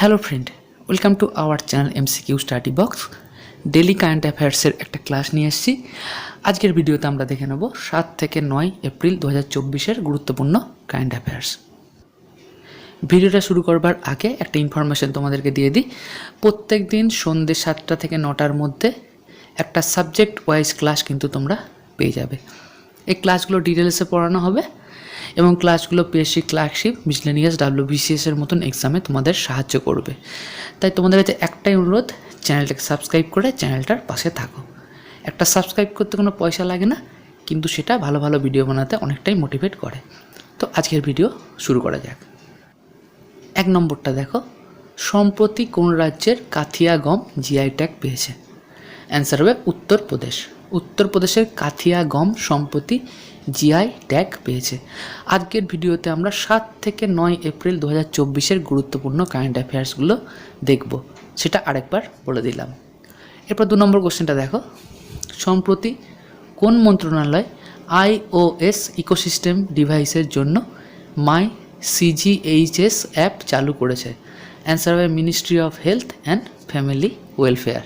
Hello friend, welcome to our channel MCQ study box. Daily current অ্যাফেয়ার্সের একটা class নিয়ে এসেছি। আজকের ভিডিওতে আমরা দেখে নেব 7 থেকে 9 এপ্রিল 2024-এর গুরুত্বপূর্ণ কারেন্ট অ্যাফেয়ার্স। ভিডিওটা শুরু করবার আগে একটা ইনফরমেশন তোমাদেরকে দিয়ে দিই। প্রত্যেক দিন সন্ধ্যে 7টা থেকে 9টার মধ্যে একটা সাবজেক্ট ওয়াইজ ক্লাস কিন্তু তোমরা পেয়ে যাবে। এই ক্লাসগুলো ডিটেলসে পড়ানো হবে এবং ক্লাসগুলো পিএসসি ক্লার্কশিপ, মিসলেনিয়াস, WBCS-এর মতন এক্সামে তোমাদের সাহায্য করবে। তাই তোমাদের কাছে একটাই অনুরোধ, চ্যানেলটাকে সাবস্ক্রাইব করে চ্যানেলটার পাশে থাকো। একটা সাবস্ক্রাইব করতে কোনো পয়সা লাগে না, কিন্তু সেটা ভালো ভালো ভিডিও বানাতে অনেকটাই মোটিভেট করে। তো আজকের ভিডিও শুরু করা যাক। 1 নম্বরটা দেখো, সম্প্রতি কোন রাজ্যের কাথিয়া গম জিআই ট্যাগ পেয়েছে? অ্যান্সার হবে উত্তরপ্রদেশ। উত্তরপ্রদেশের কাথিয়া গম সম্প্রতি জিআই ট্যাগ পেয়েছে। আজকের ভিডিওতে আমরা 7 থেকে 9 এপ্রিল 2024-এর গুরুত্বপূর্ণ কারেন্ট অ্যাফেয়ার্সগুলো দেখব, সেটা আরেকবার বলে দিলাম। এরপর 2 নম্বর কোশ্চেনটা দেখো, সম্প্রতি কোন মন্ত্রণালয় iOS ইকোসিস্টেম ডিভাইসের জন্য মাই CGHS অ্যাপ চালু করেছে? অ্যান্সার হবে ministry of health and family welfare.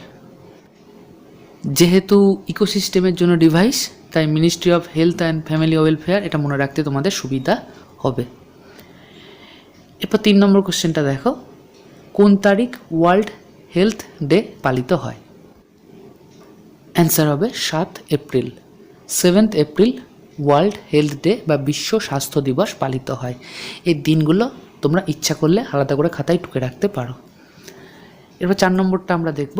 যেহেতু ইকোসিস্টেমের জন্য ডিভাইস, তাই ministry of health and family welfare, এটা মনে রাখতে তোমাদের সুবিধা হবে। এরপর 3 নম্বর কোশ্চেনটা দেখো, কোন তারিখ ওয়ার্ল্ড হেলথ ডে পালিত হয়? অ্যান্সার হবে 7 April. 7 April world health day বা বিশ্ব স্বাস্থ্য দিবস পালিত হয়। এই দিনগুলো তোমরা ইচ্ছা করলে আলাদা করে খাতায় টুকে রাখতে পারো। এরপর 4 নম্বরটা আমরা দেখব।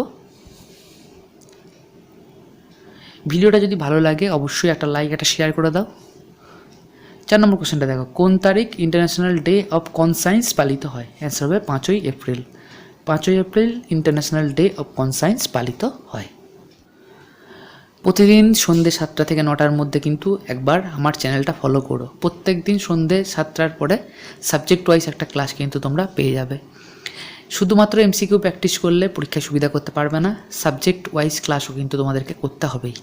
ভিডিওটা যদি ভালো লাগে অবশ্যই একটা লাইক, একটা শেয়ার করে দাও। 4 নম্বর কোশ্চেনটা দেখো, কোন তারিখ ইন্টারন্যাশনাল ডে অফ কনসায়েন্স পালিত হয়? অ্যান্সার হবে 5ই এপ্রিল। 5ই April international day of conscience পালিত হয়। প্রতিদিন সন্ধ্যে 7টা থেকে 9টার মধ্যে কিন্তু একবার আমার চ্যানেলটা ফলো করো। প্রত্যেক দিন সন্ধ্যে 7টার পরে সাবজেক্ট ওয়াইজ একটা ক্লাস কিন্তু তোমরা পেয়ে যাবে। শুধুমাত্র এমসিকিউ প্র্যাকটিস করলে পরীক্ষায় সুবিধা করতে পারবে না, সাবজেক্ট ওয়াইজ ক্লাসও কিন্তু তোমাদেরকে করতে হবেই।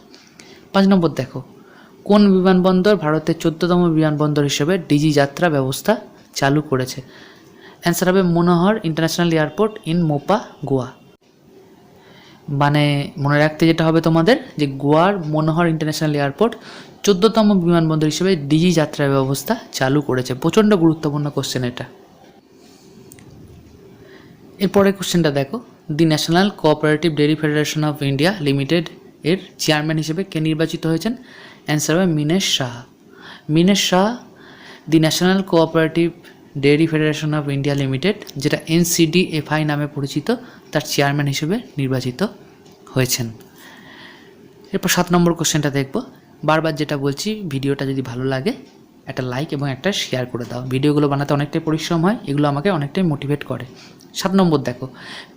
5 নম্বর দেখো, কোন বিমানবন্দর ভারতের 14তম বিমানবন্দর হিসেবে ডিজি যাত্রা ব্যবস্থা চালু করেছে? অ্যান্সার হবে মনোহর ইন্টারন্যাশনাল এয়ারপোর্ট ইন মোপা, গোয়া। মানে মনে রাখতে যেটা হবে তোমাদের, যে গোয়ার মনোহর ইন্টারন্যাশনাল এয়ারপোর্ট 14তম বিমানবন্দর হিসেবে ডিজি যাত্রা ব্যবস্থা চালু করেছে। প্রচণ্ড গুরুত্বপূর্ণ কোশ্চেন এটা। এরপরের কোশ্চেনটা দেখো, the national cooperative dairy federation of India limited এর চেয়ারম্যান হিসেবে কে নির্বাচিত হয়েছেন? অ্যান্সার হবে Meenesh Shah. Meenesh Shah the national cooperative dairy federation of India limited, যেটা NCDFI নামে পরিচিত, তার চেয়ারম্যান হিসেবে নির্বাচিত হয়েছেন। এরপর 7 নম্বর কোশ্চেনটা দেখব। বারবার যেটা বলছি, ভিডিওটা যদি ভালো লাগে একটা লাইক এবং একটা শেয়ার করে দাও। ভিডিওগুলো বানাতে অনেকটাই পরিশ্রম হয়, এগুলো আমাকে অনেকটাই মোটিভেট করে। 7 নম্বর দেখো,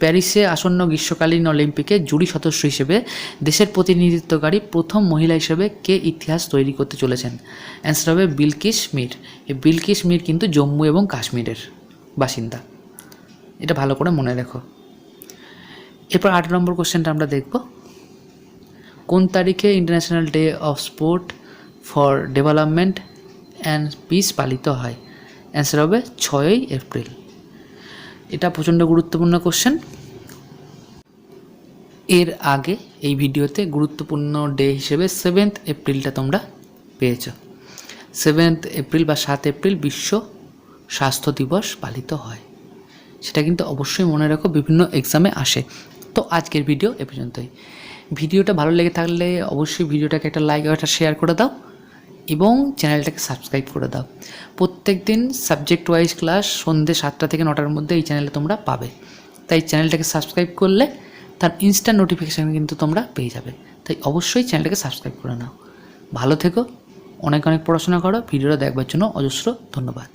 প্যারিসে আসন্ন গ্রীষ্মকালীন অলিম্পিকে জুরি সদস্য হিসেবে দেশের প্রতিনিধিত্বকারী প্রথম মহিলা হিসেবে কে ইতিহাস তৈরি করতে চলেছেন? অ্যান্সার হবে বিলকিস মির। এই বিলকিস মির কিন্তু জম্মু এবং কাশ্মীরের বাসিন্দা, এটা ভালো করে মনে রেখো। এরপর 8 নম্বর কোশ্চেনটা আমরা দেখব, কোন তারিখে international day of sport for development and piece পালিত হয়? অ্যান্সার হবে 6ই এপ্রিল। এটা প্রচণ্ড গুরুত্বপূর্ণ কোশ্চেন। এর আগে এই ভিডিওতে গুরুত্বপূর্ণ ডে হিসেবে 7th এপ্রিলটা তোমরা পেয়েছ। 7th এপ্রিল বা 7 এপ্রিল বিশ্ব স্বাস্থ্য দিবস পালিত হয়, সেটা কিন্তু অবশ্যই মনে রাখো, বিভিন্ন এক্সামে আসে। তো আজকের ভিডিও এ পর্যন্তই। ভিডিওটা ভালো লেগে থাকলে অবশ্যই ভিডিওটাকে একটা লাইক একটা শেয়ার করে দাও এবং চ্যানেলটাকে সাবস্ক্রাইব করে দাও। প্রত্যেক দিন সাবজেক্ট ওয়াইজ ক্লাস সন্ধ্যে 7টা থেকে 9টার মধ্যে এই চ্যানেলে তোমরা পাবে। তাই চ্যানেলটাকে সাবস্ক্রাইব করলে তার ইনস্ট্যান্ট নোটিফিকেশান কিন্তু তোমরা পেয়ে যাবে। তাই অবশ্যই চ্যানেলটাকে সাবস্ক্রাইব করে নাও। ভালো থেকো, অনেক অনেক পড়াশোনা করো। ভিডিওটা দেখবার জন্য অজস্র ধন্যবাদ।